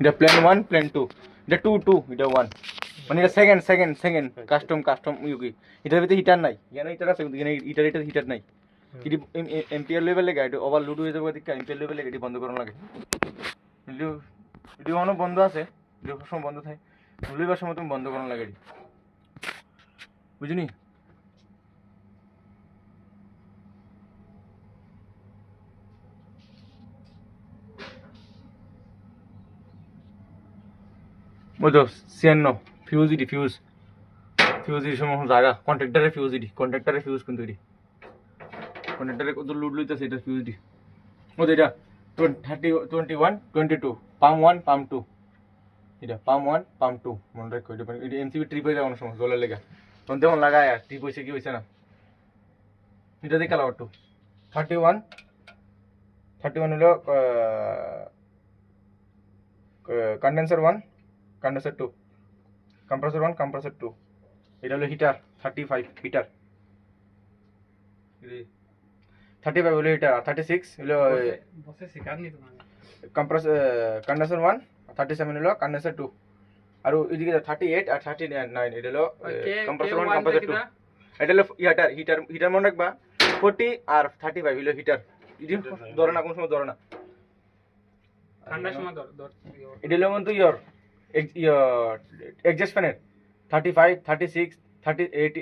এটা plan 1 plan 2 এটা 2 এটা 1 মানে এটা সেকেন্ড কাস্টম ইউকি এটার ভিতরে হিটার নাই এখানে হিটার আছে কিন্তু এখানে হিটার নাই এটি এম্পিয়ার লেভেল লাগে এটা ওভারলোড হয়ে যাবে দেখে এম্পিয়ার লেভেল লাগে এটি বন্ধ করানো লাগে এটি অনেক বন্ধ আছে এটি সময় বন্ধ থাকে ভুলিবার সময় তুমি বন্ধ করানো লাগে এটি বুঝলি বুঝো সিয়ান্ন ফিউজ সময় জায়গা কন্ট্রাক্টরের ফিউজ কিন্তু এটি কন্ট্রাক্টরের কত লোড লইতেছে এটা ফিউজ ডি ও এটা 21 22 পাম 1 পাম 2 এটা পাম 1 পাম 2 মনে রাখো এটা এমসিবি ট্রিপ হয়ে যাওয়ার সময় জলের লেগে তখন দেখুন লাগায় ট্রিপ হয়েছে কি হয়েছে না এটা দেখে লাও একটু 31 হলো কন্ডেন্সার 1 কন্ডেন্সার 2 কম্প্রেসর 1 কম্প্রেসর 2 এটা হলো হিটার 35 হিটার 35 হলো হিটার 36 হলো বসে শিকারনি তোমাকে কন্ডেন্সার 1 37 হলো কন্ডেন্সার 2 আর এদিকে 38 আর 39 এটা হলো কম্প্রেসর 1 কম্প্রেসর 2 এটা হলো হিটার মনে রাখবা 40 আর 35 হলো হিটার ইদি ধরে না কোন সময় ধরে না ঠান্ডার সময় দর এটা হলো মন তো ইয়ার এক্সজস্ট ফ্যানের 35 36 30 80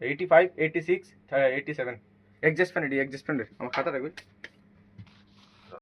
85 86 87 এক্সজস্ট ফ্যান এটি এক্সজস্ট ফ্যানের আমার খাতা রাখবে